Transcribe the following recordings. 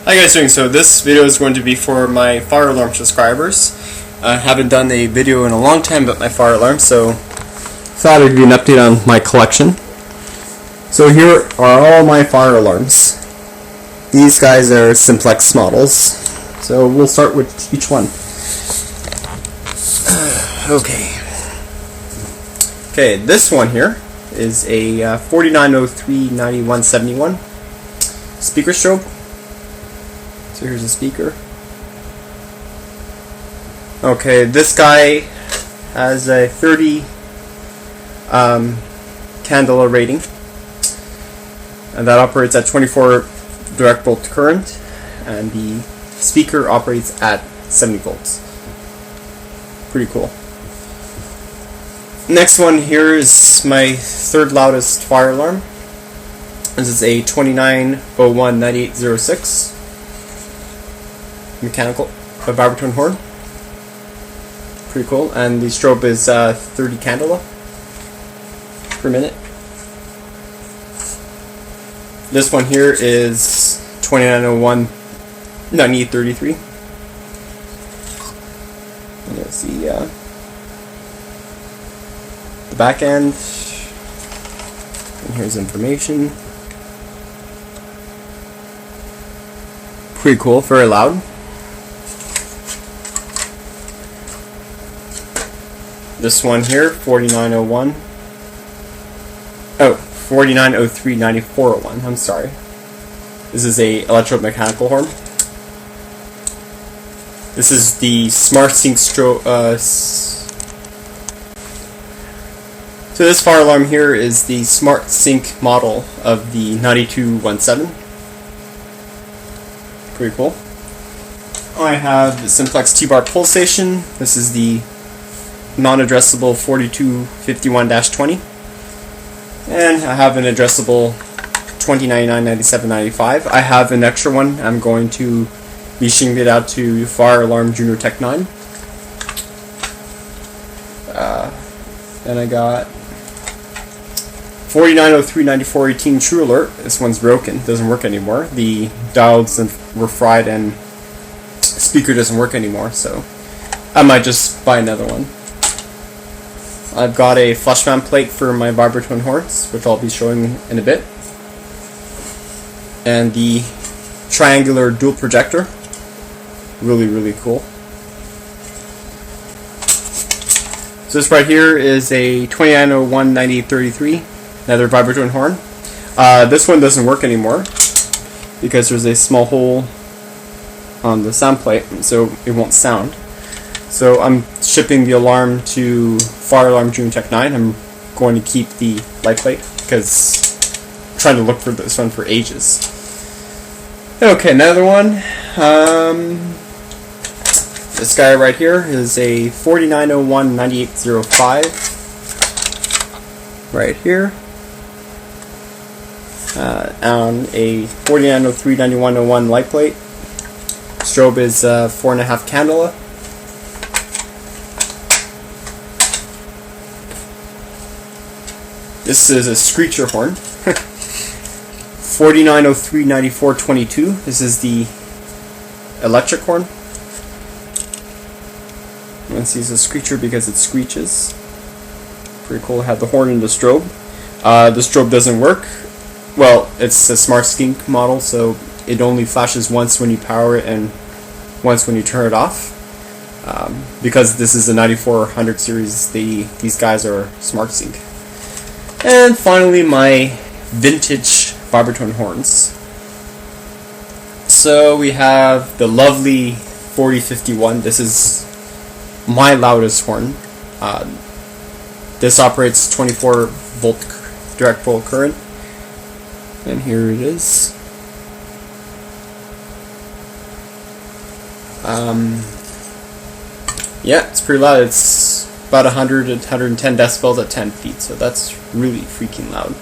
How you guys doing? So this video is going to be for my fire alarm subscribers. I haven't done a video in a long time about my fire alarm, so thought I'd give you an update on my collection. So here are all my fire alarms. These guys are Simplex models. So we'll start with each one. Okay, this one here is a 4903-9171 speaker strobe. So here's a speaker. Okay, this guy has a 30 candela rating, and that operates at 24 direct volt current, and the speaker operates at 70 volts. Pretty cool. Next one here is my third loudest fire alarm. This is a 2901-9806 mechanical vibratone horn. Pretty cool. And the strobe is 30 candela per minute. This one here is 2901-9833. And there's the back end. And here's information. Pretty cool, very loud. This one here, 4903-9401. I'm sorry. This is a electromechanical horn. This is the Smart Sync strobe. So this fire alarm here is the Smart Sync model of the 9217. Pretty cool. I have the Simplex T-bar pull station. This is the non-addressable 4251-20, and I have an addressable 2099-9795. I have an extra one. I'm going to be shipping it out to Fire Alarm Junior Tech 9. Then I got 4903-9418 True Alert. This one's broken, doesn't work anymore. The diodes were fried and speaker doesn't work anymore, so I might just buy another one. I've got a flush mount plate for my vibratone horns, which I'll be showing in a bit. And the triangular dual projector. Really cool. So this right here is a 2901-9833, another vibratone horn. This one doesn't work anymore because there's a small hole on the sound plate, so it won't sound. So I'm shipping the alarm to Fire Alarm Junior Tech 9. I'm going to keep the light plate because I'm trying to look for this one for ages. Okay, another one. This guy right here is a 4901-9805. Right here. On a 4903-9101 light plate. Strobe is 4.5 candela. This is a screecher horn. 4903-9422. This is the electric horn. You can see it's a screecher because it screeches. Pretty cool. Have the horn in the strobe. The strobe doesn't work. Well, it's a Smart Sync model, so it only flashes once when you power it and once when you turn it off. Because this is a 9400 series, these guys are Smart Sync. And finally, my vintage vibratone horns. So we have the lovely 4051. This is my loudest horn. This operates 24 volt direct volt current. And here it is. Yeah, it's pretty loud. It's about 100 to 110 decibels at 10 feet, so that's really freaking loud.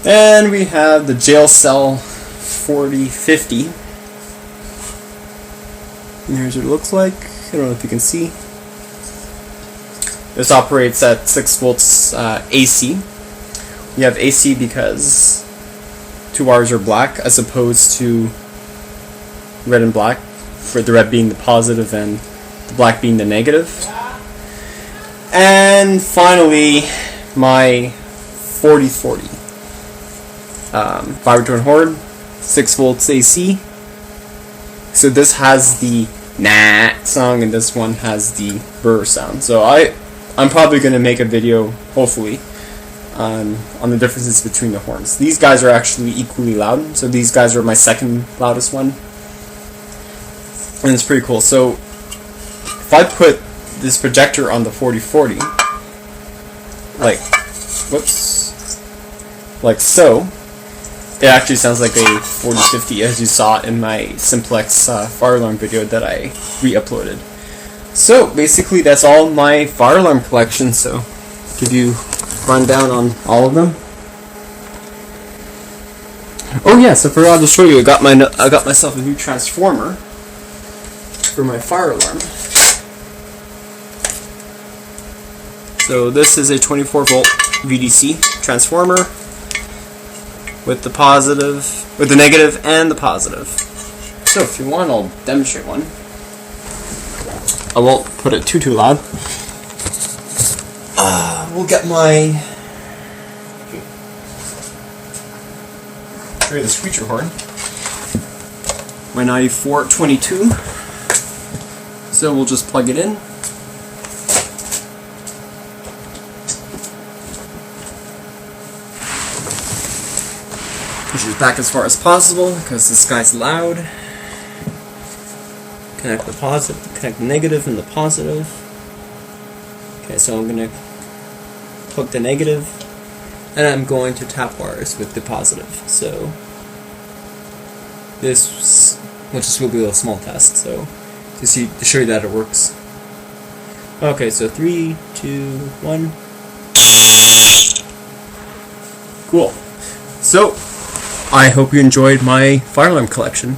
And we have the Jail Cell 4050. And here's what it looks like. I don't know if you can see. This operates at 6 volts AC. We have AC because two wires are black as opposed to red and black, for the red being the positive and the black being the negative. And finally, my 4040 Vibratorn horn, 6 volts AC. So this has the nah sound, and this one has the burr sound. So I'm probably going to make a video, hopefully, on the differences between the horns. These guys are actually equally loud, so these guys are my second loudest one, and it's pretty cool. So if I put this projector on the 4040, like, whoops, like so, it actually sounds like a 4050, as you saw in my Simplex fire alarm video that I re-uploaded. So basically that's all my fire alarm collection, so give you rundown on all of them. Oh yes, I forgot to show you. I got myself a new transformer for my fire alarm. So this is a 24 volt VDC transformer with the negative and the positive. So if you want, I'll demonstrate one. I won't put it too loud. We'll get my the screecher horn. My 9422. So we'll just plug it in. Push it back as far as possible because this guy's loud. Connect the positive, connect the negative and the positive. Okay, so I'm gonna hook the negative, and I'm going to tap wires with the positive. So this will be a small test. So to show you that it works. Okay, so 3, 2, 1. Cool. So I hope you enjoyed my fire alarm collection.